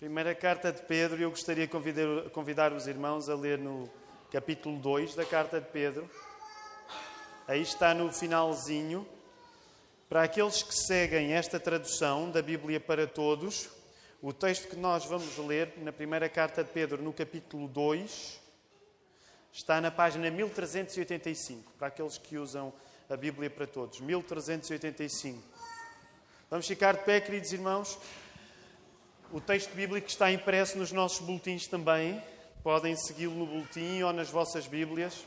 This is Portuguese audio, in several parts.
Primeira carta de Pedro, e eu gostaria de convidar os irmãos a ler no capítulo 2 da carta de Pedro. Aí está no finalzinho. Para aqueles que seguem esta tradução da Bíblia para Todos, o texto que nós vamos ler na primeira carta de Pedro, no capítulo 2, está na página 1385, para aqueles que usam a Bíblia para Todos. 1385. Vamos ficar de pé, queridos irmãos. O texto bíblico está impresso nos nossos boletins também. Podem segui-lo no boletim ou nas vossas Bíblias.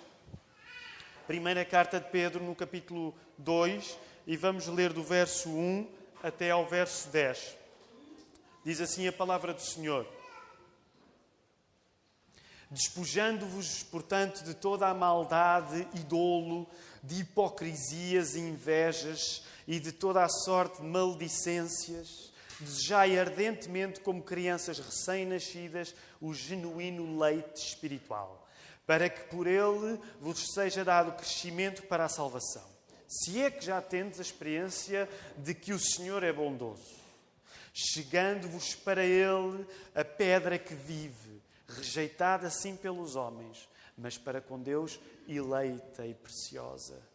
Primeira carta de Pedro, no capítulo 2, e vamos ler do verso 1 até ao verso 10. Diz assim a palavra do Senhor. Despojando-vos, portanto, de toda a maldade e dolo, de hipocrisias e invejas e de toda a sorte de maledicências, desejai ardentemente, como crianças recém-nascidas, o genuíno leite espiritual, para que por ele vos seja dado crescimento para a salvação. Se é que já tendes a experiência de que o Senhor é bondoso, chegando-vos para ele a pedra que vive, rejeitada sim pelos homens, mas para com Deus eleita e preciosa.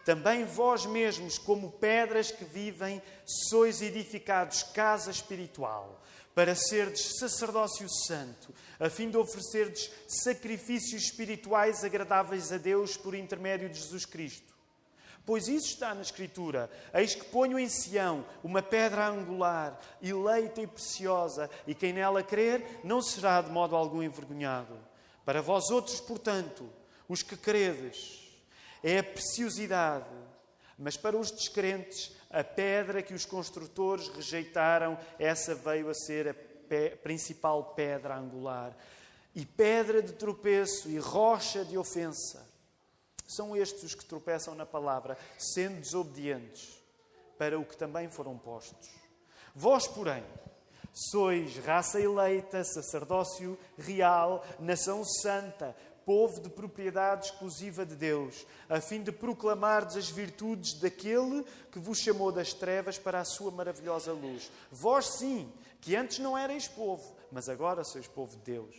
Também vós mesmos, como pedras que vivem, sois edificados casa espiritual, para serdes sacerdócio santo, a fim de oferecerdes sacrifícios espirituais agradáveis a Deus por intermédio de Jesus Cristo. Pois isso está na Escritura: eis que ponho em Sião uma pedra angular, eleita e preciosa, e quem nela crer não será de modo algum envergonhado. Para vós outros, portanto, os que credes, é a preciosidade, mas para os descrentes, a pedra que os construtores rejeitaram, essa veio a ser a principal pedra angular, e pedra de tropeço e rocha de ofensa. São estes os que tropeçam na palavra, sendo desobedientes, para o que também foram postos. Vós, porém, sois raça eleita, sacerdócio real, nação santa, povo de propriedade exclusiva de Deus, a fim de proclamardes as virtudes daquele que vos chamou das trevas para a sua maravilhosa luz. Vós sim, que antes não erais povo, mas agora sois povo de Deus.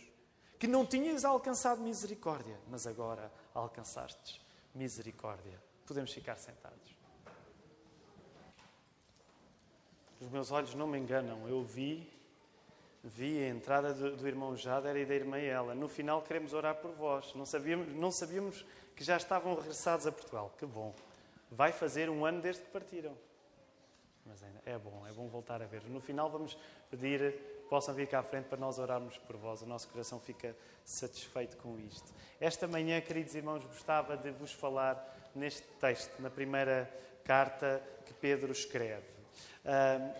Que não tinhas alcançado misericórdia, mas agora alcançastes misericórdia. Podemos ficar sentados. Os meus olhos não me enganam. Eu vi a entrada do irmão Jader e da irmã Ela. No final queremos orar por vós. Não sabíamos que já estavam regressados a Portugal. Que bom. Vai fazer um ano desde que partiram. Mas ainda é bom voltar a ver. No final vamos pedir que possam vir cá à frente para nós orarmos por vós. O nosso coração fica satisfeito com isto. Esta manhã, queridos irmãos, gostava de vos falar neste texto, na primeira carta que Pedro escreve.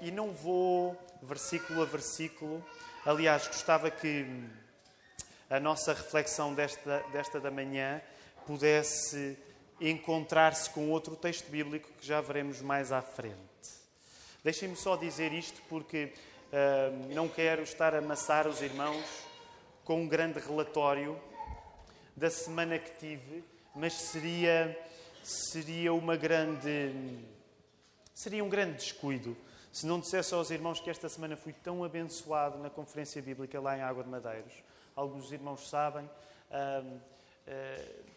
E não vou versículo a versículo. Aliás, gostava que a nossa reflexão desta da manhã pudesse encontrar-se com outro texto bíblico que já veremos mais à frente. Deixem-me só dizer isto porque não quero estar a amassar os irmãos com um grande relatório da semana que tive, mas seria um grande descuido se não dissesse aos irmãos que esta semana fui tão abençoado na Conferência Bíblica lá em Água de Madeiros. Alguns dos irmãos sabem.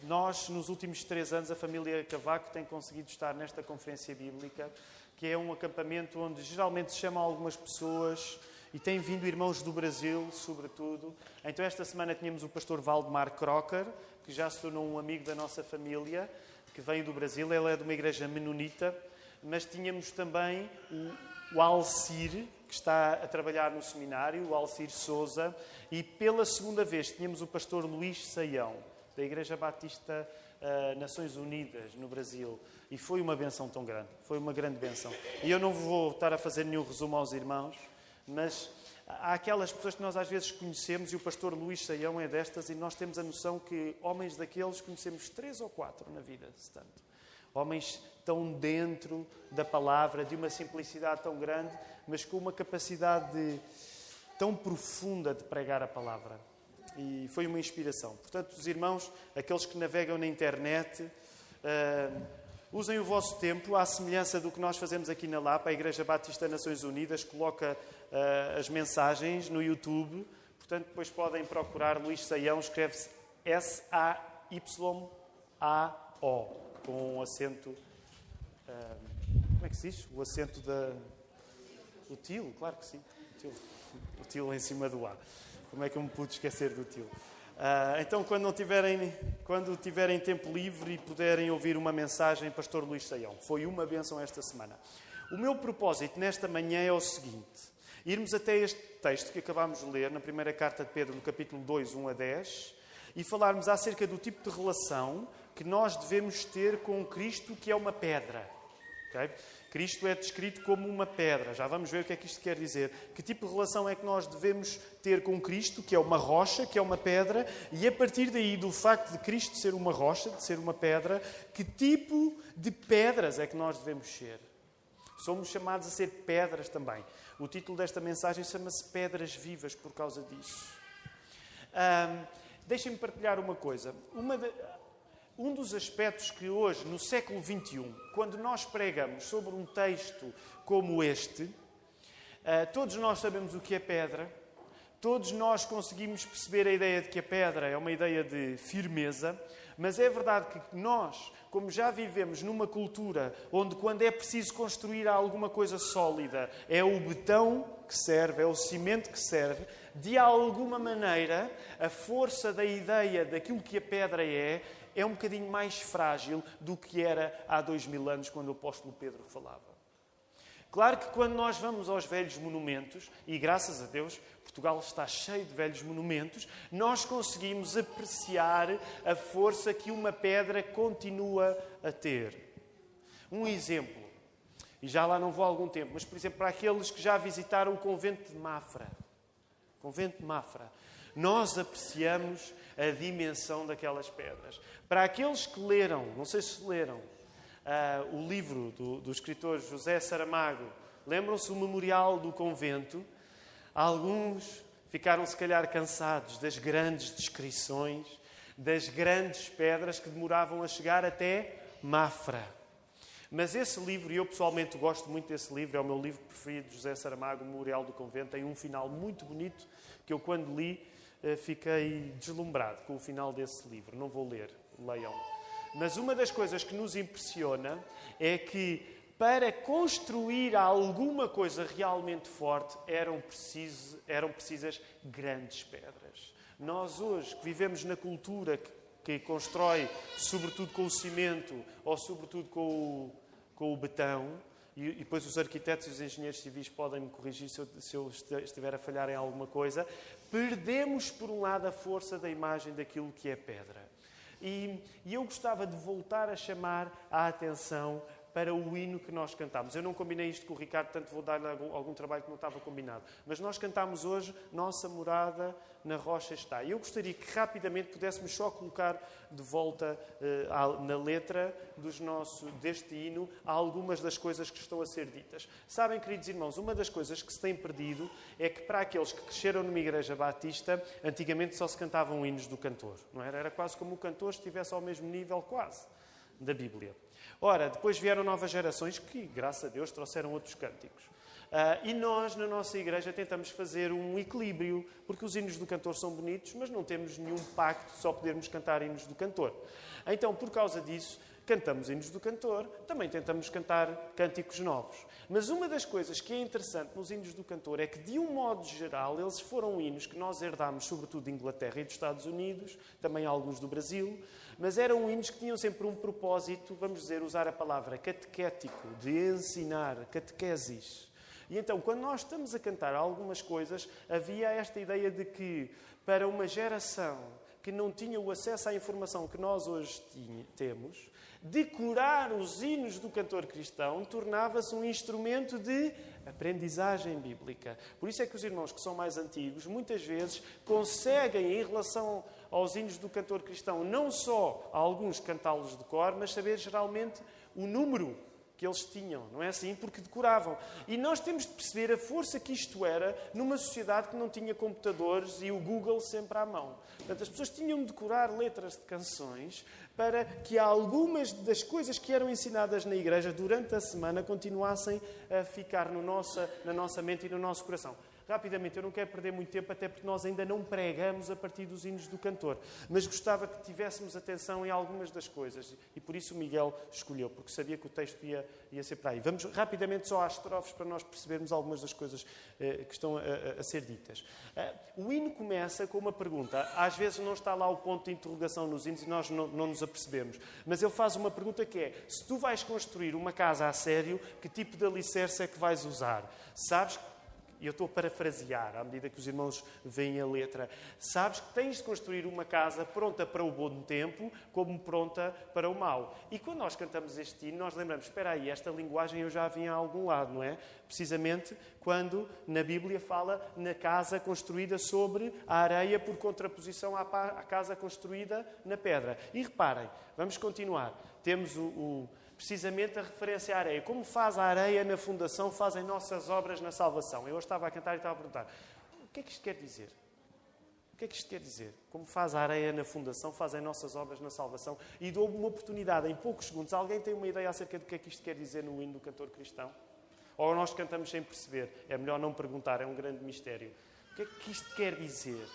Nós, nos últimos 3 anos, a família Cavaco tem conseguido estar nesta Conferência Bíblica, que é um acampamento onde geralmente se chamam algumas pessoas e têm vindo irmãos do Brasil, sobretudo. Então, esta semana tínhamos o pastor Valdemar Crocker, que já se tornou um amigo da nossa família, que veio do Brasil. Ele é de uma igreja menonita. Mas tínhamos também o Alcir, que está a trabalhar no seminário, o Alcir Souza, e pela segunda vez tínhamos o pastor Luís Saião, da Igreja Batista Nações Unidas, no Brasil. E foi uma benção tão grande, foi uma grande benção. E eu não vou estar a fazer nenhum resumo aos irmãos, mas há aquelas pessoas que nós às vezes conhecemos, e o pastor Luís Saião é destas, e nós temos a noção que homens daqueles conhecemos 3 ou 4 na vida, se tanto. Homens tão dentro da palavra, de uma simplicidade tão grande, mas com uma capacidade tão profunda de pregar a palavra. E foi uma inspiração. Portanto, os irmãos, aqueles que navegam na internet, usem o vosso tempo, à semelhança do que nós fazemos aqui na Lapa. A Igreja Batista Nações Unidas coloca as mensagens no YouTube. Portanto, depois podem procurar Luís Saião, escreve-se S-A-Y-A-O, com um acento... como é que se diz? O acento o til, claro que sim. O til em cima do A. Como é que eu me pude esquecer do til? Então, quando tiverem tempo livre e puderem ouvir uma mensagem, Pastor Luís Saião. Foi uma bênção esta semana. O meu propósito nesta manhã é o seguinte: irmos até este texto que acabámos de ler, na primeira carta de Pedro, no capítulo 2, 1 a 10, e falarmos acerca do tipo de relação que nós devemos ter com Cristo, que é uma pedra. Okay? Cristo é descrito como uma pedra. Já vamos ver o que é que isto quer dizer. Que tipo de relação é que nós devemos ter com Cristo, que é uma rocha, que é uma pedra, e a partir daí, do facto de Cristo ser uma rocha, de ser uma pedra, que tipo de pedras é que nós devemos ser? Somos chamados a ser pedras também. O título desta mensagem chama-se Pedras Vivas por causa disso. Deixem-me partilhar uma coisa. Um dos aspectos que hoje, no século XXI, quando nós pregamos sobre um texto como este, todos nós sabemos o que é pedra, todos nós conseguimos perceber a ideia de que a pedra é uma ideia de firmeza, mas é verdade que nós, como já vivemos numa cultura onde quando é preciso construir alguma coisa sólida, é o betão que serve, é o cimento que serve, de alguma maneira, a força da ideia daquilo que a pedra é um bocadinho mais frágil do que era há 2000 anos, quando o apóstolo Pedro falava. Claro que quando nós vamos aos velhos monumentos, e graças a Deus Portugal está cheio de velhos monumentos, nós conseguimos apreciar a força que uma pedra continua a ter. Um exemplo, e já lá não vou há algum tempo, mas por exemplo para aqueles que já visitaram o convento de Mafra. Nós apreciamos a dimensão daquelas pedras. Para aqueles que leram, não sei se leram, o livro do escritor José Saramago, lembram-se do Memorial do Convento? Alguns ficaram, se calhar, cansados das grandes descrições, das grandes pedras que demoravam a chegar até Mafra. Mas esse livro, e eu pessoalmente gosto muito desse livro, é o meu livro preferido de José Saramago, o Memorial do Convento, tem um final muito bonito, que eu quando li fiquei deslumbrado com o final desse livro. Não vou ler, leiam. Mas uma das coisas que nos impressiona é que para construir alguma coisa realmente forte eram precisas grandes pedras. Nós hoje, que vivemos na cultura que constrói sobretudo com o cimento ou sobretudo com o betão, e depois os arquitetos e os engenheiros civis podem me corrigir se eu estiver a falhar em alguma coisa, perdemos por um lado a força da imagem daquilo que é pedra. E eu gostava de voltar a chamar a atenção para o hino que nós cantámos. Eu não combinei isto com o Ricardo, portanto vou dar-lhe algum trabalho que não estava combinado. Mas nós cantámos hoje Nossa Morada na Rocha Está. E eu gostaria que rapidamente pudéssemos só colocar de volta na letra deste hino algumas das coisas que estão a ser ditas. Sabem, queridos irmãos, uma das coisas que se tem perdido é que para aqueles que cresceram numa igreja batista, antigamente só se cantavam hinos do cantor. Não era? Era quase como o cantor estivesse ao mesmo nível, quase, da Bíblia. Ora, depois vieram novas gerações que, graças a Deus, trouxeram outros cânticos. E nós, na nossa igreja, tentamos fazer um equilíbrio, porque os hinos do cantor são bonitos, mas não temos nenhum pacto de só podermos cantar hinos do cantor. Então, por causa disso, cantamos hinos do cantor, também tentamos cantar cânticos novos. Mas uma das coisas que é interessante nos hinos do cantor é que, de um modo geral, eles foram hinos que nós herdámos, sobretudo de Inglaterra e dos Estados Unidos, também alguns do Brasil, mas eram hinos que tinham sempre um propósito, vamos dizer, usar a palavra catequético, de ensinar, catequesis. E então, quando nós estamos a cantar algumas coisas, havia esta ideia de que, para uma geração que não tinha o acesso à informação que nós hoje temos, decorar os hinos do cantor cristão tornava-se um instrumento de aprendizagem bíblica. Por isso é que os irmãos que são mais antigos, muitas vezes, conseguem, em relação aos hinos do cantor cristão, não só alguns cantá-los de cor, mas saber geralmente o número que eles tinham, não é assim? Porque decoravam. E nós temos de perceber a força que isto era numa sociedade que não tinha computadores e o Google sempre à mão. Portanto, as pessoas tinham de decorar letras de canções para que algumas das coisas que eram ensinadas na igreja durante a semana continuassem a ficar na nossa mente e no nosso coração. Rapidamente, eu não quero perder muito tempo, até porque nós ainda não pregamos a partir dos hinos do cantor. Mas gostava que tivéssemos atenção em algumas das coisas. E por isso o Miguel escolheu, porque sabia que o texto ia ser para aí. Vamos rapidamente só às estrofes para nós percebermos algumas das coisas que estão a ser ditas. O hino começa com uma pergunta. Às vezes não está lá o ponto de interrogação nos hinos e nós não nos apercebemos. Mas ele faz uma pergunta que é: se tu vais construir uma casa a sério, que tipo de alicerce é que vais usar? Sabes? E eu estou a parafrasear, à medida que os irmãos veem a letra. Sabes que tens de construir uma casa pronta para o bom tempo, como pronta para o mau. E quando nós cantamos este hino, nós lembramos, espera aí, esta linguagem eu já vi em algum lado, não é? Precisamente quando na Bíblia fala na casa construída sobre a areia por contraposição à casa construída na pedra. E reparem, vamos continuar. Temos precisamente a referência à areia. Como faz a areia na fundação, fazem nossas obras na salvação. Eu estava a cantar e estava a perguntar, o que é que isto quer dizer? O que é que isto quer dizer? Como faz a areia na fundação, fazem nossas obras na salvação. E dou-me uma oportunidade, em poucos segundos. Alguém tem uma ideia acerca do que é que isto quer dizer no hino do cantor cristão? Ou nós cantamos sem perceber? É melhor não perguntar, é um grande mistério. O que é que isto quer dizer?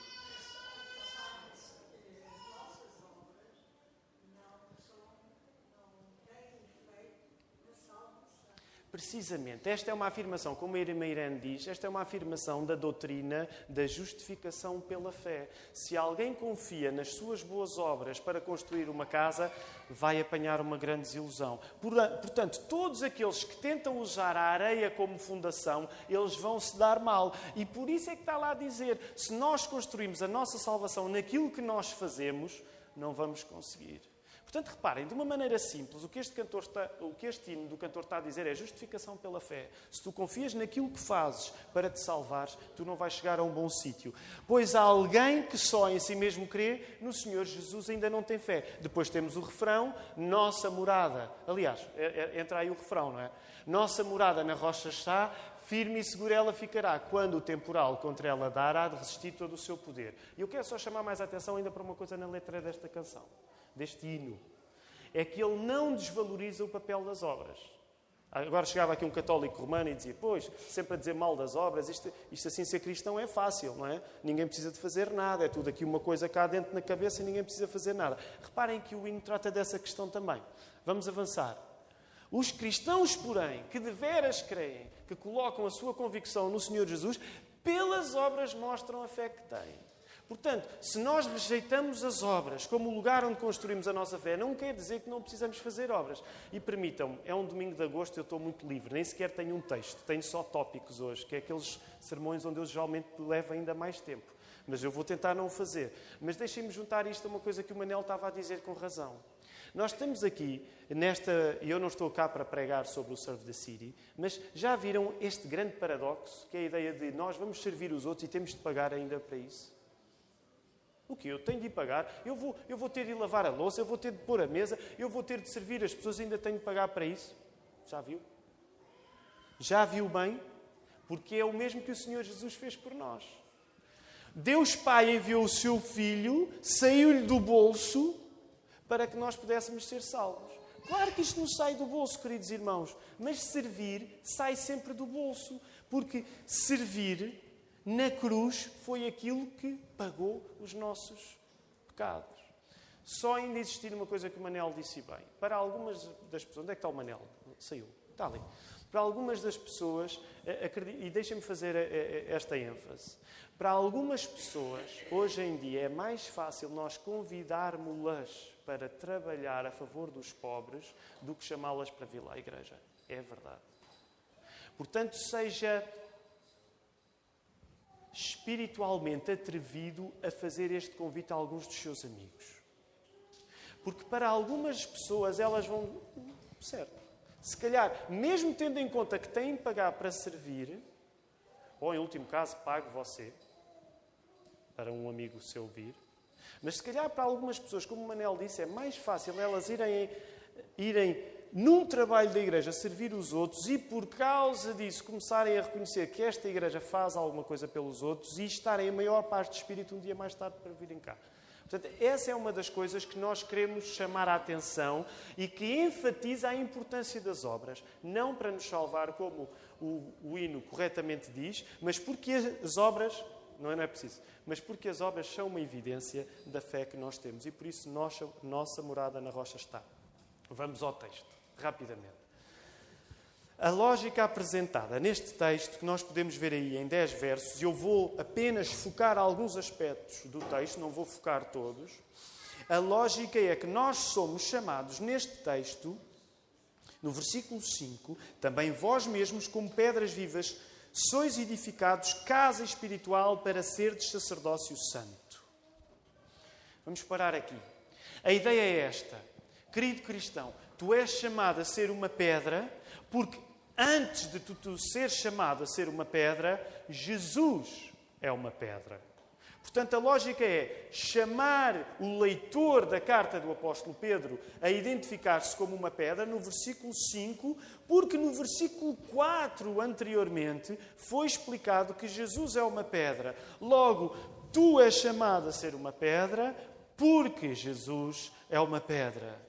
Precisamente, esta é uma afirmação, como a irmã Irene diz, esta é uma afirmação da doutrina da justificação pela fé. Se alguém confia nas suas boas obras para construir uma casa, vai apanhar uma grande desilusão. Portanto, todos aqueles que tentam usar a areia como fundação, eles vão se dar mal. E por isso é que está lá a dizer, se nós construímos a nossa salvação naquilo que nós fazemos, não vamos conseguir. Portanto, reparem, de uma maneira simples, o que este hino do cantor está a dizer é justificação pela fé. Se tu confias naquilo que fazes para te salvares, tu não vais chegar a um bom sítio. Pois há alguém que só em si mesmo crê, no Senhor Jesus ainda não tem fé. Depois temos o refrão, nossa morada. Aliás, entra aí o refrão, não é? Nossa morada na rocha está, firme e segura ela ficará. Quando o temporal contra ela dar, há de resistir todo o seu poder. E eu quero só chamar mais a atenção ainda para uma coisa na letra desta canção. Deste hino, é que ele não desvaloriza o papel das obras. Agora chegava aqui um católico romano e dizia, pois, sempre a dizer mal das obras, isto assim ser cristão é fácil, não é? Ninguém precisa de fazer nada, é tudo aqui uma coisa cá dentro na cabeça e ninguém precisa fazer nada. Reparem que o hino trata dessa questão também. Vamos avançar. Os cristãos, porém, que de veras creem, que colocam a sua convicção no Senhor Jesus, pelas obras mostram a fé que têm. Portanto, se nós rejeitamos as obras como o lugar onde construímos a nossa fé, não quer dizer que não precisamos fazer obras. E permitam-me, é um domingo de agosto, eu estou muito livre, nem sequer tenho um texto, tenho só tópicos hoje, que é aqueles sermões onde eu geralmente levo ainda mais tempo. Mas eu vou tentar não o fazer. Mas deixem-me juntar isto a uma coisa que o Manel estava a dizer com razão. Nós estamos aqui, eu não estou cá para pregar sobre o Serve the City, mas já viram este grande paradoxo, que é a ideia de nós vamos servir os outros e temos de pagar ainda para isso? O quê? Eu tenho de ir pagar, eu vou ter de ir lavar a louça, eu vou ter de pôr a mesa, eu vou ter de servir as pessoas e ainda tenho de pagar para isso? Já viu? Já viu bem? Porque é o mesmo que o Senhor Jesus fez por nós. Deus Pai enviou o seu Filho, saiu-lhe do bolso para que nós pudéssemos ser salvos. Claro que isto não sai do bolso, queridos irmãos, mas servir sai sempre do bolso, porque servir na cruz foi aquilo que pagou os nossos pecados. Só ainda existir uma coisa que o Manel disse bem. Para algumas das pessoas... Onde é que está o Manel? Saiu. Está ali. Para algumas das pessoas, e deixem-me fazer esta ênfase. Para algumas pessoas, hoje em dia, é mais fácil nós convidarmos-las para trabalhar a favor dos pobres do que chamá-las para vir lá à igreja. É verdade. Portanto, seja espiritualmente atrevido a fazer este convite a alguns dos seus amigos. Porque para algumas pessoas elas vão... Certo. Se calhar, mesmo tendo em conta que têm de pagar para servir, ou em último caso, pague você, para um amigo seu vir, mas se calhar para algumas pessoas, como o Manel disse, é mais fácil elas irem num trabalho da igreja, servir os outros e, por causa disso, começarem a reconhecer que esta igreja faz alguma coisa pelos outros e estarem a maior parte de espírito um dia mais tarde para virem cá. Portanto, essa é uma das coisas que nós queremos chamar a atenção e que enfatiza a importância das obras. Não para nos salvar, como o hino corretamente diz, mas porque as obras... Não é preciso. Mas porque as obras são uma evidência da fé que nós temos. E por isso nossa morada na rocha está. Vamos ao texto, rapidamente. A lógica apresentada neste texto, que nós podemos ver aí em 10 versos, e eu vou apenas focar alguns aspectos do texto, não vou focar todos. A lógica é que nós somos chamados neste texto, no versículo 5, também vós mesmos, como pedras vivas, sois edificados casa espiritual para serdes sacerdócio santo. Vamos parar aqui. A ideia é esta. Querido cristão, tu és chamado a ser uma pedra, porque antes de tu seres chamado a ser uma pedra, Jesus é uma pedra. Portanto, a lógica é chamar o leitor da carta do apóstolo Pedro a identificar-se como uma pedra no versículo 5, porque no versículo 4 anteriormente foi explicado que Jesus é uma pedra. Logo, tu és chamado a ser uma pedra porque Jesus é uma pedra.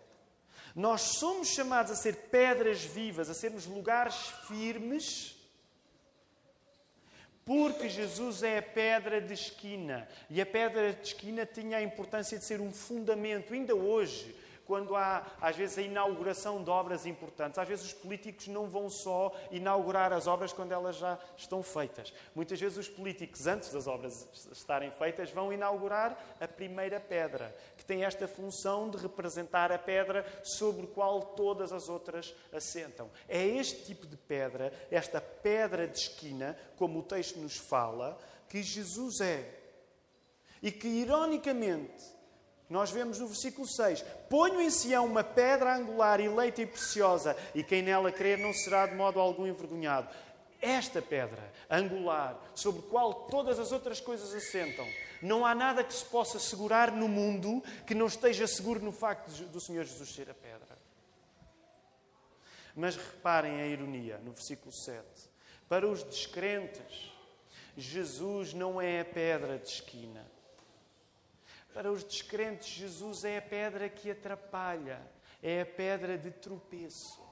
Nós somos chamados a ser pedras vivas, a sermos lugares firmes, porque Jesus é a pedra de esquina. E a pedra de esquina tinha a importância de ser um fundamento. Ainda hoje, quando há, às vezes, a inauguração de obras importantes, às vezes os políticos não vão só inaugurar as obras quando elas já estão feitas. Muitas vezes os políticos, antes das obras estarem feitas, vão inaugurar a primeira pedra, que tem esta função de representar a pedra sobre a qual todas as outras assentam. É este tipo de pedra, esta pedra de esquina, como o texto nos fala, que Jesus é. E que, ironicamente, nós vemos no versículo 6, ponho em Sião uma pedra angular, eleita e preciosa, e quem nela crer não será de modo algum envergonhado. Esta pedra angular, sobre a qual todas as outras coisas assentam, não há nada que se possa segurar no mundo que não esteja seguro no facto do Senhor Jesus ser a pedra. Mas reparem a ironia no versículo 7. Para os descrentes, Jesus não é a pedra de esquina. Para os descrentes, Jesus é a pedra que atrapalha, é a pedra de tropeço.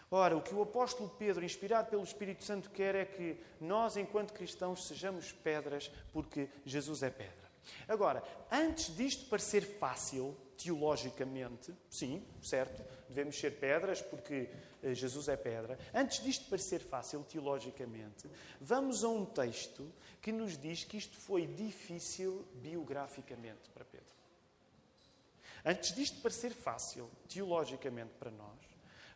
Ora, o que o apóstolo Pedro, inspirado pelo Espírito Santo, quer é que nós, enquanto cristãos, sejamos pedras, porque Jesus é pedra. Agora, antes disto parecer fácil, teologicamente, sim, certo, devemos ser pedras porque Jesus é pedra. Antes disto parecer fácil, teologicamente, vamos a um texto que nos diz que isto foi difícil biograficamente para Pedro. Antes disto parecer fácil, teologicamente para nós,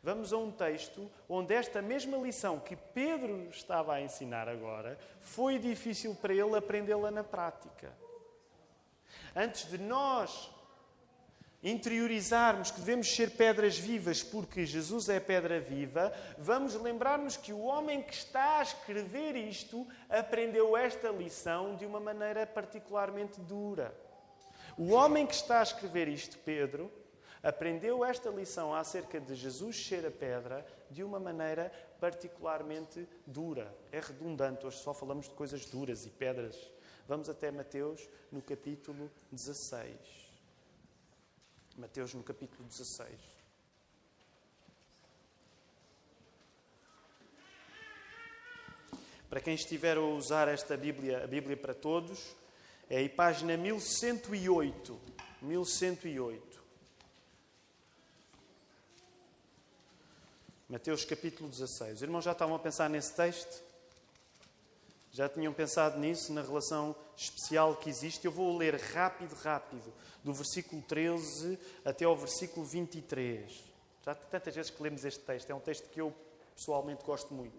vamos a um texto onde esta mesma lição que Pedro estava a ensinar agora foi difícil para ele aprendê-la na prática. Antes de nós interiorizarmos que devemos ser pedras vivas porque Jesus é pedra viva, vamos lembrar-nos que o homem que está a escrever isto aprendeu esta lição de uma maneira particularmente dura. O homem que está a escrever isto, Pedro, aprendeu esta lição acerca de Jesus ser a pedra de uma maneira particularmente dura. É redundante, hoje só falamos de coisas duras e pedras. Vamos até Mateus no capítulo 16. Mateus no capítulo 16. Para quem estiver a usar esta Bíblia, a Bíblia para Todos, é aí página 1108. 1108. Mateus capítulo 16. Os irmãos já estavam a pensar nesse texto? Já tinham pensado nisso, na relação especial que existe? Eu vou ler rápido, do versículo 13 até ao versículo 23. Já há tantas vezes que lemos este texto. É um texto que eu pessoalmente gosto muito.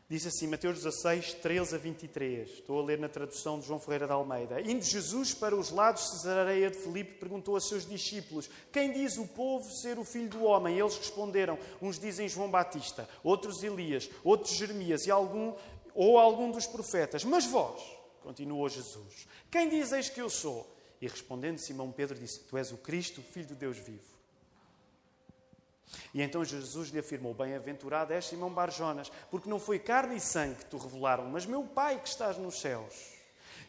Diz assim, Mateus 16, 13 a 23. Estou a ler na tradução de João Ferreira de Almeida. Indo Jesus para os lados de Cesareia de Filipe, perguntou a seus discípulos: quem diz o povo ser o Filho do Homem? Eles responderam: uns dizem João Batista, outros Elias, outros Jeremias e algum dos profetas. Mas vós, continuou Jesus, quem dizeis que eu sou? E respondendo Simão Pedro disse: Tu és o Cristo, o Filho do Deus vivo. E então Jesus lhe afirmou: Bem-aventurado és Simão Barjonas, porque não foi carne e sangue que te revelaram, mas meu Pai que estás nos céus.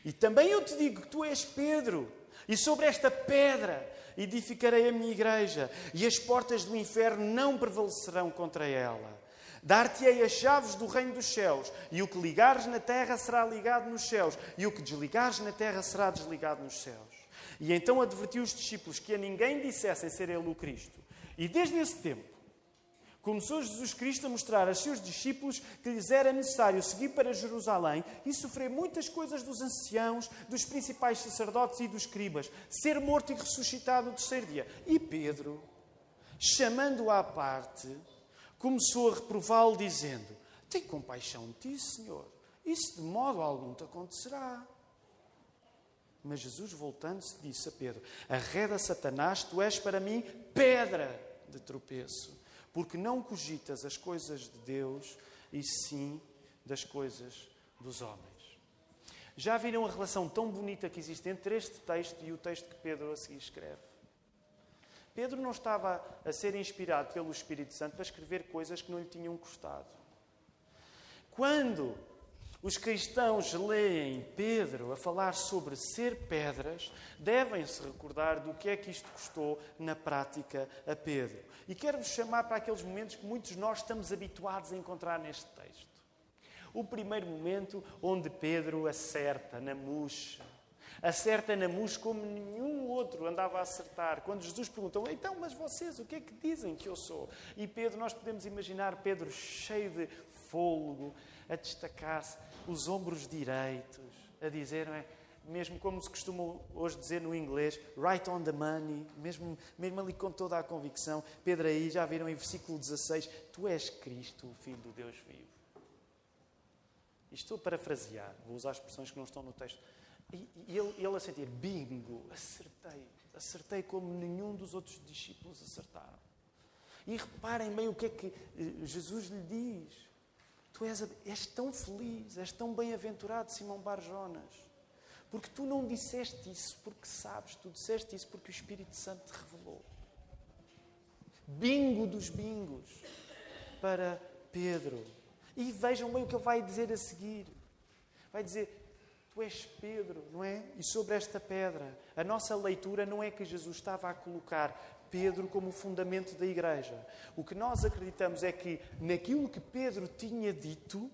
E também eu te digo que tu és Pedro, e sobre esta pedra edificarei a minha igreja, e as portas do inferno não prevalecerão contra ela. Dar-te-ei as chaves do reino dos céus, e o que ligares na terra será ligado nos céus, e o que desligares na terra será desligado nos céus. E então advertiu os discípulos que a ninguém dissessem ser ele o Cristo. E desde esse tempo, começou Jesus Cristo a mostrar aos seus discípulos que lhes era necessário seguir para Jerusalém e sofrer muitas coisas dos anciãos, dos principais sacerdotes e dos escribas, ser morto e ressuscitado no terceiro dia. E Pedro, chamando-o à parte, começou a reprová-lo, dizendo: Tem compaixão de ti, Senhor. Isso de modo algum te acontecerá. Mas Jesus, voltando-se, disse a Pedro: Arreda, Satanás, tu és para mim pedra de tropeço, porque não cogitas as coisas de Deus, e sim das coisas dos homens. Já viram a relação tão bonita que existe entre este texto e o texto que Pedro a seguir escreve? Pedro não estava a ser inspirado pelo Espírito Santo para escrever coisas que não lhe tinham custado. Quando os cristãos leem Pedro a falar sobre ser pedras, devem-se recordar do que é que isto custou na prática a Pedro. E quero-vos chamar para aqueles momentos que muitos de nós estamos habituados a encontrar neste texto. O primeiro momento onde Pedro acerta na mousse. Acerta na mousse como nenhum outro andava a acertar. Quando Jesus perguntou: Então, mas vocês, o que é que dizem que eu sou? E Pedro, nós podemos imaginar Pedro cheio de fôlego, a destacar-se, os ombros direitos, a dizer, não é? Mesmo como se costuma hoje dizer no inglês, right on the money, mesmo ali com toda a convicção. Pedro aí, já viram em versículo 16, Tu és Cristo, o Filho do Deus vivo. E estou a parafrasear, vou usar expressões que não estão no texto. E ele a sentir, bingo, acertei como nenhum dos outros discípulos acertaram. E reparem bem o que é que Jesus lhe diz. Tu és tão feliz, és tão bem-aventurado, Simão Barjonas. Porque tu não disseste isso porque sabes, tu disseste isso porque o Espírito Santo te revelou. Bingo dos bingos para Pedro. E vejam bem o que ele vai dizer a seguir. Vai dizer: Tu és Pedro, não é? E sobre esta pedra. A nossa leitura não é que Jesus estava a colocar Pedro como o fundamento da igreja. O que nós acreditamos é que naquilo que Pedro tinha dito,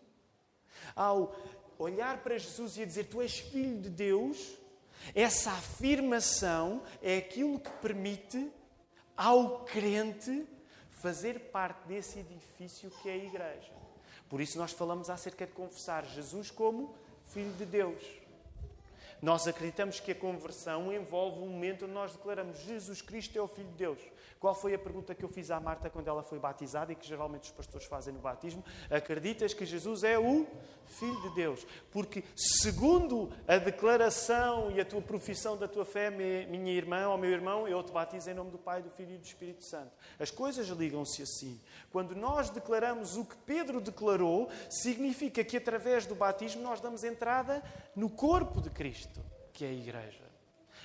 ao olhar para Jesus e a dizer: Tu és filho de Deus, essa afirmação é aquilo que permite ao crente fazer parte desse edifício que é a igreja. Por isso nós falamos acerca de confessar Jesus como Filho de Deus. Nós acreditamos que a conversão envolve um momento onde nós declaramos: Jesus Cristo é o Filho de Deus. Qual foi a pergunta que eu fiz à Marta quando ela foi batizada e que geralmente os pastores fazem no batismo? Acreditas que Jesus é o Filho de Deus? Porque, segundo a declaração e a tua profissão da tua fé, minha irmã ou meu irmão, eu te batizo em nome do Pai, do Filho e do Espírito Santo. As coisas ligam-se assim. Quando nós declaramos o que Pedro declarou, significa que através do batismo nós damos entrada no corpo de Cristo, que é a igreja.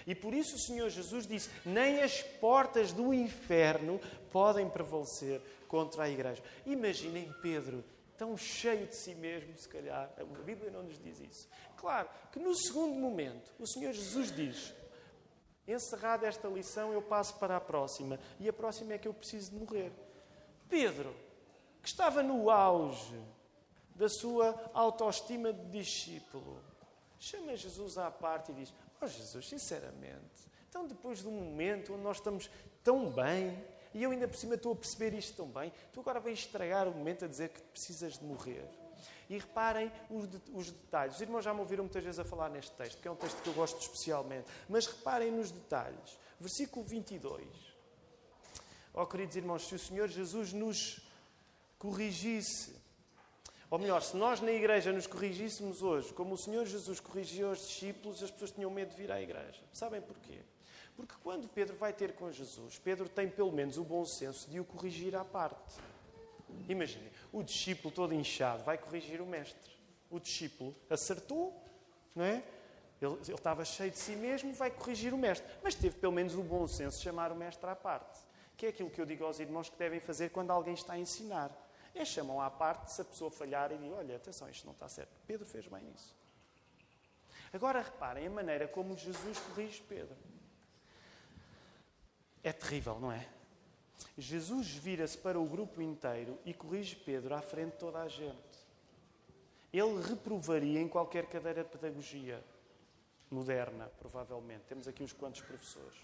E por isso o Senhor Jesus disse: nem as portas do inferno podem prevalecer contra a igreja. Imaginem Pedro, tão cheio de si mesmo, se calhar. A Bíblia não nos diz isso. Claro que no segundo momento, o Senhor Jesus diz: encerrada esta lição, eu passo para a próxima. E a próxima é que eu preciso de morrer. Pedro, que estava no auge da sua autoestima de discípulo, chama Jesus à parte e diz: Jesus, sinceramente, então depois de um momento onde nós estamos tão bem, e eu ainda por cima estou a perceber isto tão bem, tu agora vens estragar o momento a dizer que precisas de morrer. E reparem os detalhes. Os irmãos já me ouviram muitas vezes a falar neste texto, que é um texto que eu gosto especialmente, mas reparem nos detalhes. Versículo 22. Queridos irmãos, se o Senhor Jesus nos corrigisse, ou melhor, se nós na igreja nos corrigíssemos hoje, como o Senhor Jesus corrigiu os discípulos, as pessoas tinham medo de vir à igreja. Sabem porquê? Porque quando Pedro vai ter com Jesus, Pedro tem pelo menos o bom senso de o corrigir à parte. Imaginem, o discípulo todo inchado vai corrigir o mestre. O discípulo acertou, não é? Ele estava cheio de si mesmo, vai corrigir o mestre. Mas teve pelo menos o bom senso de chamar o mestre à parte. Que é aquilo que eu digo aos irmãos que devem fazer quando alguém está a ensinar. Chamam à parte se a pessoa falhar e dizem, olha, atenção, isto não está certo. Pedro fez bem nisso. Agora reparem a maneira como Jesus corrige Pedro. É terrível, não é? Jesus vira-se para o grupo inteiro e corrige Pedro à frente de toda a gente. Ele reprovaria em qualquer cadeira de pedagogia moderna, provavelmente. Temos aqui uns quantos professores.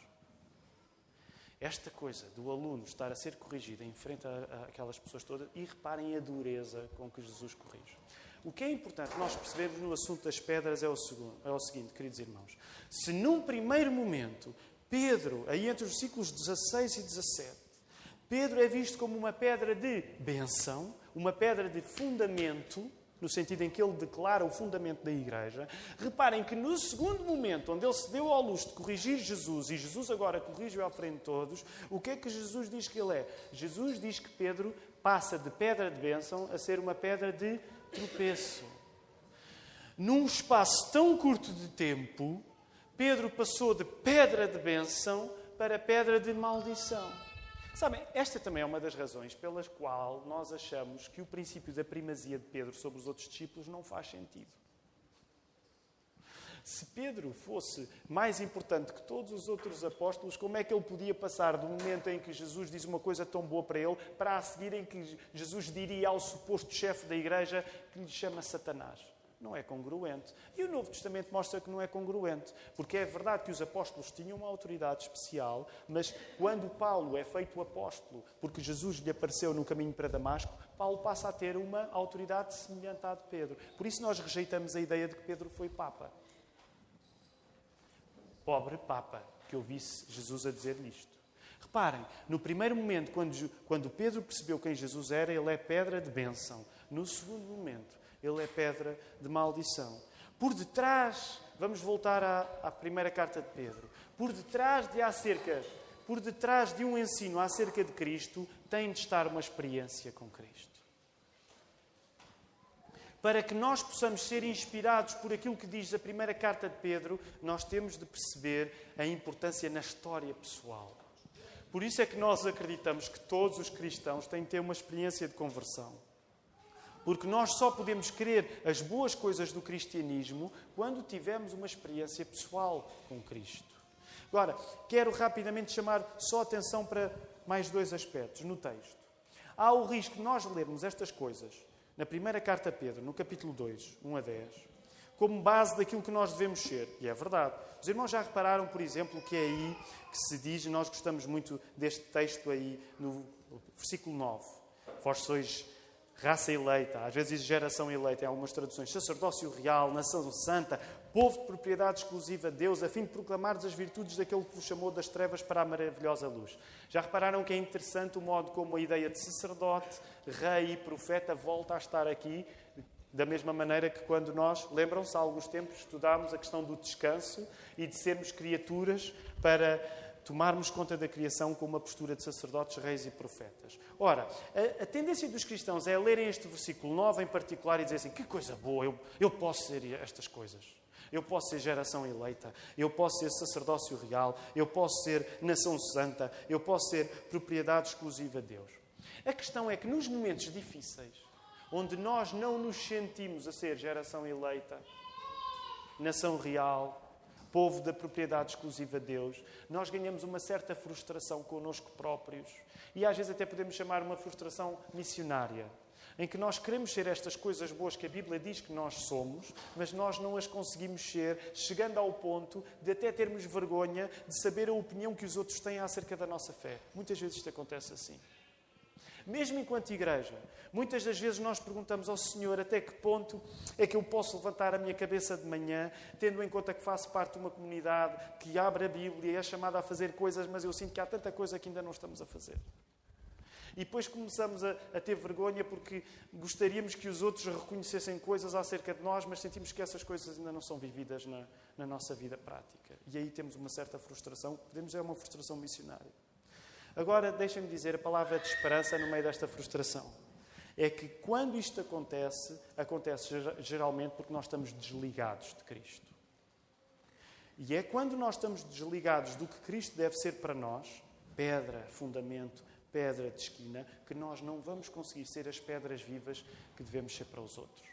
Esta coisa do aluno estar a ser corrigido em frente àquelas pessoas todas, e reparem a dureza com que Jesus corrige. O que é importante nós percebermos no assunto das pedras é o seguinte, queridos irmãos. Se num primeiro momento, Pedro, aí entre os versículos 16 e 17, Pedro é visto como uma pedra de bênção, uma pedra de fundamento, no sentido em que ele declara o fundamento da igreja. Reparem que no segundo momento, onde ele se deu ao luxo de corrigir Jesus, e Jesus agora corrige-o à frente de todos, o que é que Jesus diz que ele é? Jesus diz que Pedro passa de pedra de bênção a ser uma pedra de tropeço. Num espaço tão curto de tempo, Pedro passou de pedra de bênção para pedra de maldição. Sabem, esta também é uma das razões pelas quais nós achamos que o princípio da primazia de Pedro sobre os outros discípulos não faz sentido. Se Pedro fosse mais importante que todos os outros apóstolos, como é que ele podia passar do momento em que Jesus diz uma coisa tão boa para ele, para a seguir em que Jesus diria ao suposto chefe da igreja que lhe chama Satanás? Não é congruente. E o Novo Testamento mostra que não é congruente. Porque é verdade que os apóstolos tinham uma autoridade especial, mas quando Paulo é feito apóstolo, porque Jesus lhe apareceu no caminho para Damasco, Paulo passa a ter uma autoridade semelhante à de Pedro. Por isso nós rejeitamos a ideia de que Pedro foi Papa. Pobre Papa, que ouvisse Jesus a dizer-lhe isto. Reparem, no primeiro momento, quando Pedro percebeu quem Jesus era, ele é pedra de bênção. No segundo momento, ele é pedra de maldição. Por detrás, vamos voltar à primeira carta de Pedro. Por detrás de um ensino acerca de Cristo, tem de estar uma experiência com Cristo. Para que nós possamos ser inspirados por aquilo que diz a primeira carta de Pedro, nós temos de perceber a importância na história pessoal. Por isso é que nós acreditamos que todos os cristãos têm de ter uma experiência de conversão. Porque nós só podemos querer as boas coisas do cristianismo quando tivermos uma experiência pessoal com Cristo. Agora, quero rapidamente chamar só atenção para mais dois aspectos no texto. Há o risco de nós lermos estas coisas na primeira carta a Pedro, no capítulo 2, 1 a 10, como base daquilo que nós devemos ser. E é verdade. Os irmãos já repararam, por exemplo, que é aí que se diz, nós gostamos muito deste texto aí, no versículo 9. Vós sois raça eleita, às vezes geração eleita, em algumas traduções, sacerdócio real, nação santa, povo de propriedade exclusiva de Deus, a fim de proclamardes as virtudes daquele que vos chamou das trevas para a maravilhosa luz. Já repararam que é interessante o modo como a ideia de sacerdote, rei e profeta volta a estar aqui, da mesma maneira que quando nós, lembram-se, há alguns tempos, estudámos a questão do descanso e de sermos criaturas para tomarmos conta da criação com uma postura de sacerdotes, reis e profetas. Ora, a tendência dos cristãos é lerem este versículo 9 em particular e dizer assim, que coisa boa, eu posso ser estas coisas. Eu posso ser geração eleita, eu posso ser sacerdócio real, eu posso ser nação santa, eu posso ser propriedade exclusiva de Deus. A questão é que nos momentos difíceis, onde nós não nos sentimos a ser geração eleita, nação real, povo da propriedade exclusiva de Deus, nós ganhamos uma certa frustração connosco próprios. E às vezes até podemos chamar uma frustração missionária, em que nós queremos ser estas coisas boas que a Bíblia diz que nós somos, mas nós não as conseguimos ser, chegando ao ponto de até termos vergonha de saber a opinião que os outros têm acerca da nossa fé. Muitas vezes isto acontece assim. Mesmo enquanto igreja, muitas das vezes nós perguntamos ao Senhor até que ponto é que eu posso levantar a minha cabeça de manhã, tendo em conta que faço parte de uma comunidade que abre a Bíblia e é chamada a fazer coisas, mas eu sinto que há tanta coisa que ainda não estamos a fazer. E depois começamos a ter vergonha porque gostaríamos que os outros reconhecessem coisas acerca de nós, mas sentimos que essas coisas ainda não são vividas na nossa vida prática. E aí temos uma certa frustração, podemos dizer uma frustração missionária. Agora, deixem-me dizer a palavra de esperança no meio desta frustração. É que quando isto acontece geralmente porque nós estamos desligados de Cristo. E é quando nós estamos desligados do que Cristo deve ser para nós, pedra, fundamento, pedra de esquina, que nós não vamos conseguir ser as pedras vivas que devemos ser para os outros.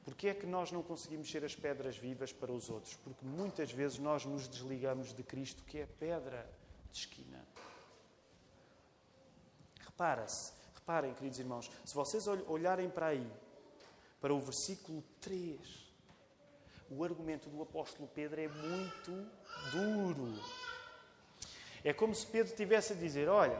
Porquê é que nós não conseguimos ser as pedras vivas para os outros? Porque muitas vezes nós nos desligamos de Cristo, que é a pedra de esquina. Reparem, queridos irmãos, se vocês olharem para aí, para o versículo 3, o argumento do apóstolo Pedro é muito duro. É como se Pedro estivesse a dizer, olha,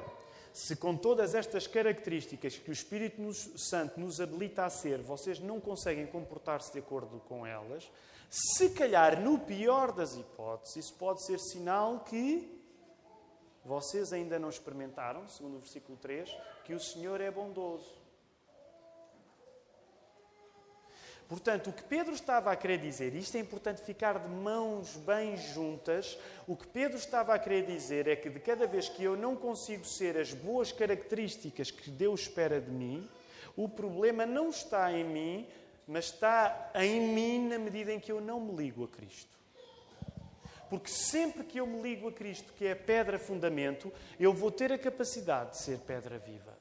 se com todas estas características que o Espírito Santo nos habilita a ser, vocês não conseguem comportar-se de acordo com elas, se calhar, no pior das hipóteses, isso pode ser sinal que vocês ainda não experimentaram, segundo o versículo 3, que o Senhor é bondoso. Portanto, o que Pedro estava a querer dizer, isto é importante ficar de mãos bem juntas, o que Pedro estava a querer dizer é que de cada vez que eu não consigo ser as boas características que Deus espera de mim, o problema não está em mim, mas está em mim na medida em que eu não me ligo a Cristo. Porque sempre que eu me ligo a Cristo, que é a pedra fundamento, eu vou ter a capacidade de ser pedra viva.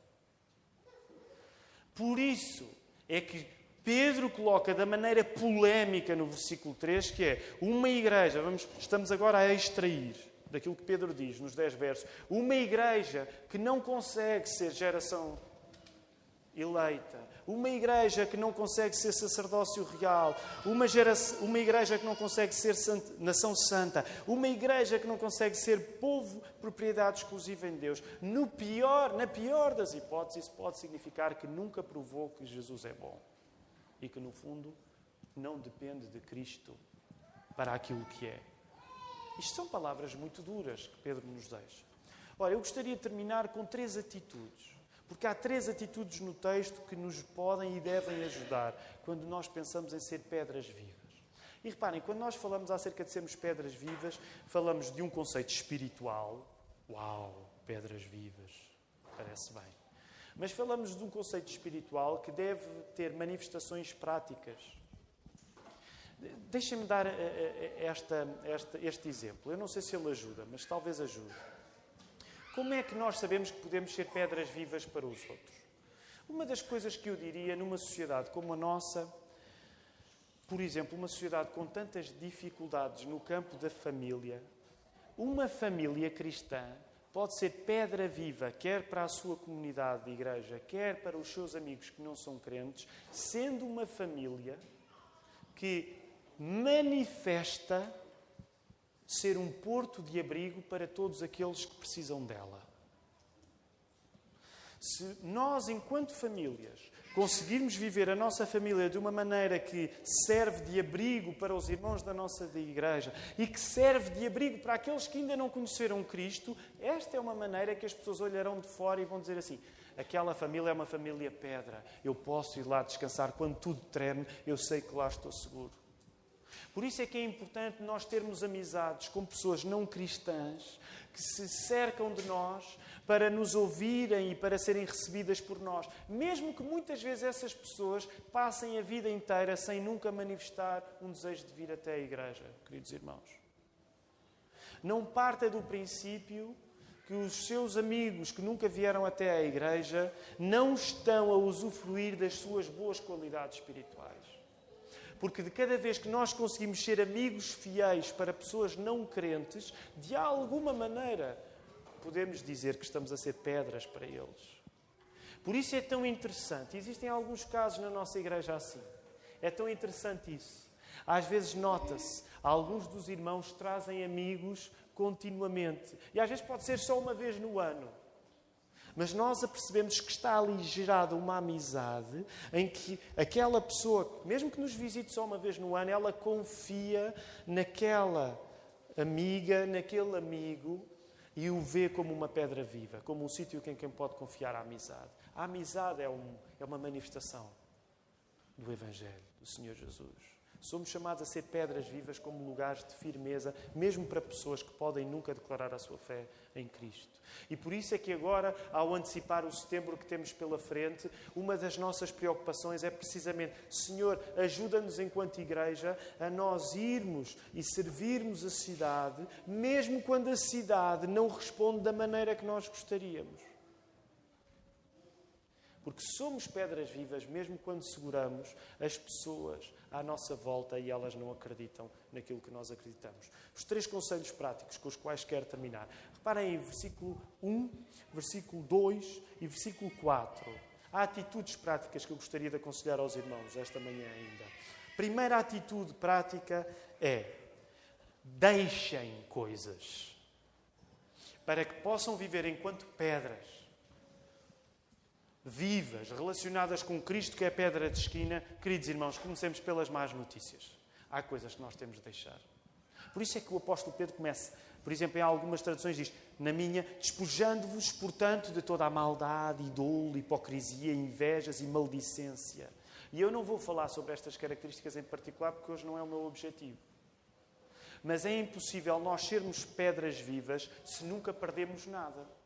Por isso é que Pedro coloca da maneira polémica no versículo 3, que é uma igreja, estamos agora a extrair daquilo que Pedro diz nos 10 versos, uma igreja que não consegue ser geração eleita, uma igreja que não consegue ser sacerdócio real, uma igreja que não consegue ser nação santa, uma igreja que não consegue ser povo, propriedade exclusiva em Deus. Na pior das hipóteses, isso pode significar que nunca provou que Jesus é bom. E que, no fundo, não depende de Cristo para aquilo que é. Isto são palavras muito duras que Pedro nos deixa. Ora, eu gostaria de terminar com 3 atitudes. Porque há 3 atitudes no texto que nos podem e devem ajudar quando nós pensamos em ser pedras vivas. E reparem, quando nós falamos acerca de sermos pedras vivas, falamos de um conceito espiritual. Uau, pedras vivas, parece bem. Mas falamos de um conceito espiritual que deve ter manifestações práticas. Deixem-me dar este exemplo. Eu não sei se ele ajuda, mas talvez ajude. Como é que nós sabemos que podemos ser pedras vivas para os outros? Uma das coisas que eu diria numa sociedade como a nossa, por exemplo, uma sociedade com tantas dificuldades no campo da família, uma família cristã pode ser pedra viva, quer para a sua comunidade de igreja, quer para os seus amigos que não são crentes, sendo uma família que manifesta ser um porto de abrigo para todos aqueles que precisam dela. Se nós, enquanto famílias, conseguirmos viver a nossa família de uma maneira que serve de abrigo para os irmãos da nossa igreja e que serve de abrigo para aqueles que ainda não conheceram Cristo, esta é uma maneira que as pessoas olharão de fora e vão dizer assim, aquela família é uma família pedra, eu posso ir lá descansar, quando tudo treme, eu sei que lá estou seguro. Por isso é que é importante nós termos amizades com pessoas não cristãs que se cercam de nós para nos ouvirem e para serem recebidas por nós. Mesmo que muitas vezes essas pessoas passem a vida inteira sem nunca manifestar um desejo de vir até a igreja, queridos irmãos. Não parta do princípio que os seus amigos que nunca vieram até à igreja não estão a usufruir das suas boas qualidades espirituais. Porque de cada vez que nós conseguimos ser amigos fiéis para pessoas não crentes, de alguma maneira podemos dizer que estamos a ser pedras para eles. Por isso é tão interessante. Existem alguns casos na nossa igreja assim. É tão interessante isso. Às vezes nota-se, alguns dos irmãos trazem amigos continuamente. E às vezes pode ser só uma vez no ano. Mas nós apercebemos que está ali gerada uma amizade em que aquela pessoa, mesmo que nos visite só uma vez no ano, ela confia naquela amiga, naquele amigo e o vê como uma pedra viva, como um sítio em quem pode confiar a amizade. A amizade é uma manifestação do Evangelho do Senhor Jesus. Somos chamados a ser pedras vivas como lugares de firmeza, mesmo para pessoas que podem nunca declarar a sua fé em Cristo. E por isso é que agora, ao antecipar o setembro que temos pela frente, uma das nossas preocupações é precisamente: Senhor, ajuda-nos enquanto igreja a nós irmos e servirmos a cidade, mesmo quando a cidade não responde da maneira que nós gostaríamos. Porque somos pedras vivas, mesmo quando seguramos as pessoas à nossa volta e elas não acreditam naquilo que nós acreditamos. Os 3 conselhos práticos com os quais quero terminar. Reparem em versículo 1, versículo 2 e versículo 4. Há atitudes práticas que eu gostaria de aconselhar aos irmãos esta manhã ainda. Primeira atitude prática é: deixem coisas para que possam viver enquanto pedras vivas, relacionadas com Cristo, que é a pedra de esquina. Queridos irmãos, comecemos pelas más notícias. Há coisas que nós temos de deixar. Por isso é que o apóstolo Pedro começa, por exemplo, em algumas traduções diz, na minha, despojando-vos, portanto, de toda a maldade, dolo, hipocrisia, invejas e maldicência. E eu não vou falar sobre estas características em particular, porque hoje não é o meu objetivo. Mas é impossível nós sermos pedras vivas se nunca perdemos nada.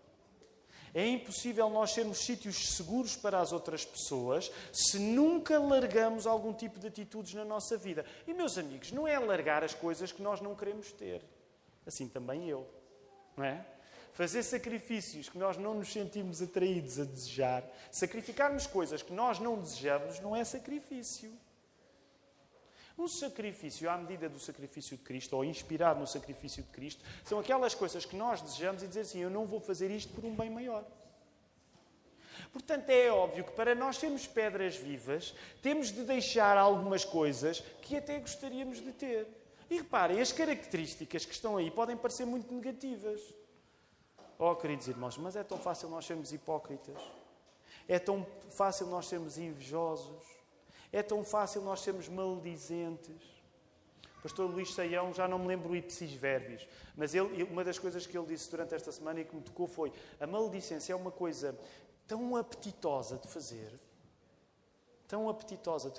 É impossível nós sermos sítios seguros para as outras pessoas se nunca largamos algum tipo de atitudes na nossa vida. E, meus amigos, não é largar as coisas que nós não queremos ter. Assim também eu. Não é? Fazer sacrifícios que nós não nos sentimos atraídos a desejar. Sacrificarmos coisas que nós não desejamos não é sacrifício. Um sacrifício à medida do sacrifício de Cristo, ou inspirado no sacrifício de Cristo, são aquelas coisas que nós desejamos e dizer assim: eu não vou fazer isto por um bem maior. Portanto, é óbvio que para nós sermos pedras vivas, temos de deixar algumas coisas que até gostaríamos de ter. E reparem, as características que estão aí podem parecer muito negativas. Oh, queridos irmãos, mas é tão fácil nós sermos hipócritas. É tão fácil nós sermos invejosos. É tão fácil nós sermos maldizentes. O pastor Luís Saião, já não me lembro o ipsis verbis, mas uma das coisas que ele disse durante esta semana e que me tocou foi: a maldicência é uma coisa tão apetitosa de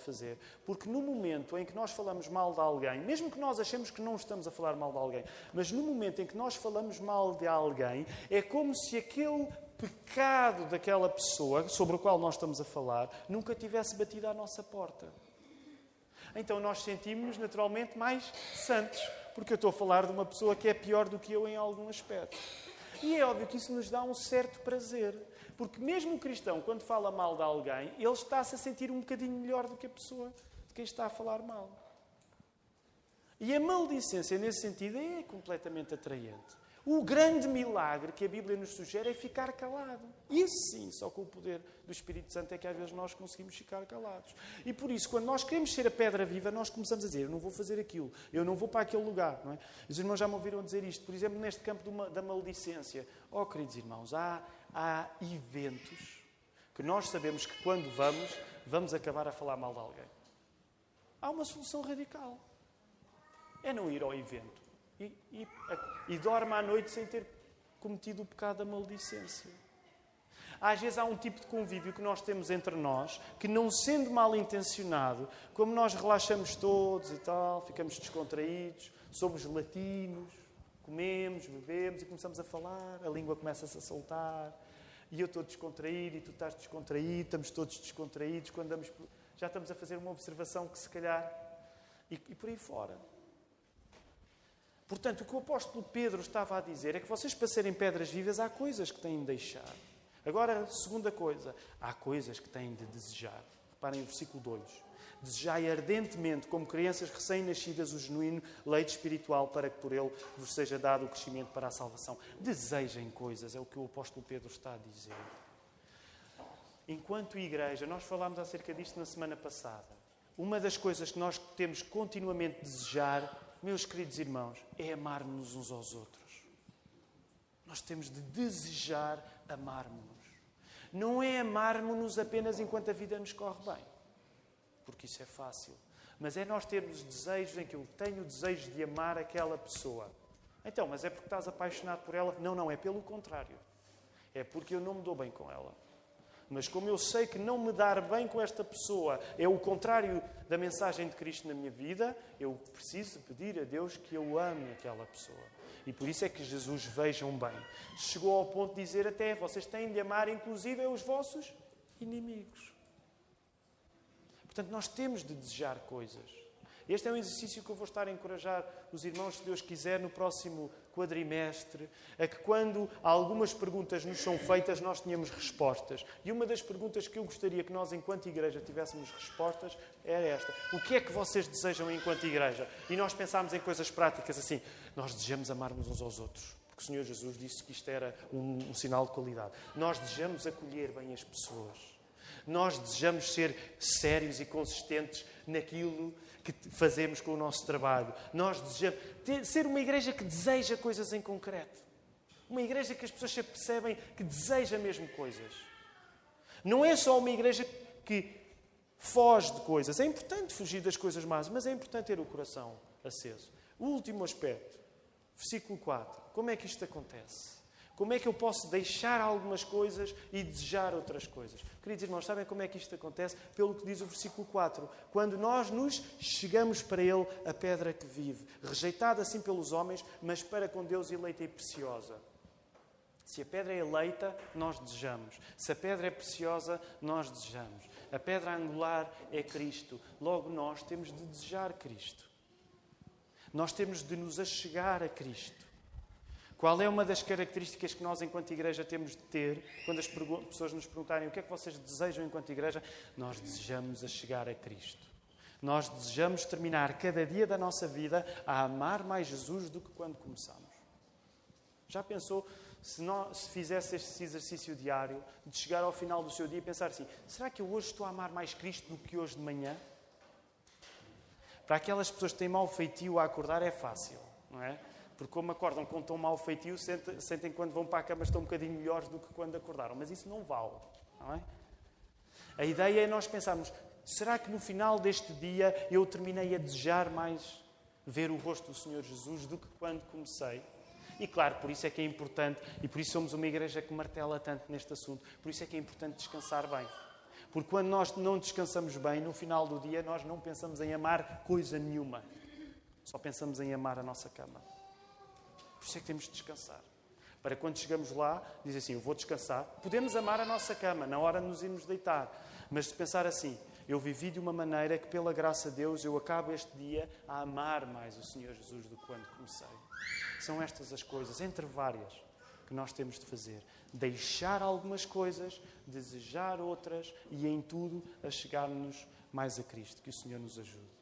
fazer, porque no momento em que nós falamos mal de alguém, mesmo que nós achemos que não estamos a falar mal de alguém, mas no momento em que nós falamos mal de alguém, é como se aquele pecado daquela pessoa sobre o qual nós estamos a falar nunca tivesse batido à nossa porta. Então nós sentimos-nos naturalmente mais santos, porque eu estou a falar de uma pessoa que é pior do que eu em algum aspecto. E é óbvio que isso nos dá um certo prazer, porque mesmo o cristão, quando fala mal de alguém, ele está-se a sentir um bocadinho melhor do que a pessoa de quem está a falar mal. E a maldicência, nesse sentido, é completamente atraente. O grande milagre que a Bíblia nos sugere é ficar calado. Isso sim, só com o poder do Espírito Santo é que às vezes nós conseguimos ficar calados. E por isso, quando nós queremos ser a pedra viva, nós começamos a dizer: eu não vou fazer aquilo, eu não vou para aquele lugar. Não é? Os irmãos já me ouviram dizer isto. Por exemplo, neste campo da maldicência. Oh, queridos irmãos, há eventos que nós sabemos que quando vamos acabar a falar mal de alguém. Há uma solução radical. É não ir ao evento. E dorme à noite sem ter cometido o pecado da maldicência. Às vezes há um tipo de convívio que nós temos entre nós que, não sendo mal intencionado, como nós relaxamos todos e tal, ficamos descontraídos, somos latinos, comemos, bebemos e começamos a falar, a língua começa-se a soltar, e eu estou descontraído e tu estás descontraído, estamos todos descontraídos, quando já estamos a fazer uma observação que se calhar... E por aí fora. Portanto, o que o apóstolo Pedro estava a dizer é que vocês, para serem pedras vivas, há coisas que têm de deixar. Agora, segunda coisa, há coisas que têm de desejar. Reparem o versículo 2. Desejai ardentemente, como crianças recém-nascidas, o genuíno leite espiritual, para que por ele vos seja dado o crescimento para a salvação. Desejem coisas, é o que o apóstolo Pedro está a dizer. Enquanto igreja, nós falámos acerca disto na semana passada. Uma das coisas que nós temos continuamente de desejar, meus queridos irmãos, é amar-nos uns aos outros. Nós temos de desejar amar-nos. Não é amarmos-nos apenas enquanto a vida nos corre bem, porque isso é fácil. Mas é nós termos desejos em que eu tenho o desejo de amar aquela pessoa. Então, mas é porque estás apaixonado por ela? Não, é pelo contrário. É porque eu não me dou bem com ela. Mas como eu sei que não me dar bem com esta pessoa é o contrário da mensagem de Cristo na minha vida, eu preciso pedir a Deus que eu ame aquela pessoa. E por isso é que Jesus, vejam bem, chegou ao ponto de dizer até, vocês têm de amar inclusive os vossos inimigos. Portanto, nós temos de desejar coisas. Este é um exercício que eu vou estar a encorajar os irmãos, se Deus quiser, no próximo quadrimestre, a que quando algumas perguntas nos são feitas, nós tenhamos respostas. E uma das perguntas que eu gostaria que nós, enquanto igreja, tivéssemos respostas, era esta. O que é que vocês desejam enquanto igreja? E nós pensámos em coisas práticas assim. Nós desejamos amarmos uns aos outros. Porque o Senhor Jesus disse que isto era um sinal de qualidade. Nós desejamos acolher bem as pessoas. Nós desejamos ser sérios e consistentes naquilo que fazemos com o nosso trabalho. Nós desejamos ser uma igreja que deseja coisas em concreto. Uma igreja que as pessoas se percebem que deseja mesmo coisas. Não é só uma igreja que foge de coisas. É importante fugir das coisas más, mas é importante ter o coração aceso. O último aspecto, versículo 4. Como é que isto acontece? Como é que eu posso deixar algumas coisas e desejar outras coisas? Queridos irmãos, sabem como é que isto acontece? Pelo que diz o versículo 4. Quando nós nos chegamos para Ele, a pedra que vive, rejeitada assim pelos homens, mas para com Deus eleita e preciosa. Se a pedra é eleita, nós desejamos. Se a pedra é preciosa, nós desejamos. A pedra angular é Cristo. Logo, nós temos de desejar Cristo. Nós temos de nos achegar a Cristo. Qual é uma das características que nós, enquanto igreja, temos de ter quando as pessoas nos perguntarem o que é que vocês desejam enquanto igreja? Nós desejamos a chegar a Cristo. Nós desejamos terminar cada dia da nossa vida a amar mais Jesus do que quando começamos. Já pensou se fizesse este exercício diário de chegar ao final do seu dia e pensar assim, será que eu hoje estou a amar mais Cristo do que hoje de manhã? Para aquelas pessoas que têm mau feitio a acordar é fácil, não é? Porque como acordam com tão mau feitio, sentem que quando vão para a cama estão um bocadinho melhores do que quando acordaram. Mas isso não vale, não é? A ideia é nós pensarmos, será que no final deste dia eu terminei a desejar mais ver o rosto do Senhor Jesus do que quando comecei? E claro, por isso é que é importante, e por isso somos uma igreja que martela tanto neste assunto, por isso é que é importante descansar bem. Porque quando nós não descansamos bem, no final do dia nós não pensamos em amar coisa nenhuma. Só pensamos em amar a nossa cama. Por isso é que temos de descansar. Para quando chegamos lá, dizer assim, eu vou descansar. Podemos amar a nossa cama na hora de nos irmos deitar. Mas de pensar assim, eu vivi de uma maneira que, pela graça de Deus, eu acabo este dia a amar mais o Senhor Jesus do que quando comecei. São estas as coisas, entre várias, que nós temos de fazer. Deixar algumas coisas, desejar outras e, em tudo, a chegar-nos mais a Cristo. Que o Senhor nos ajude.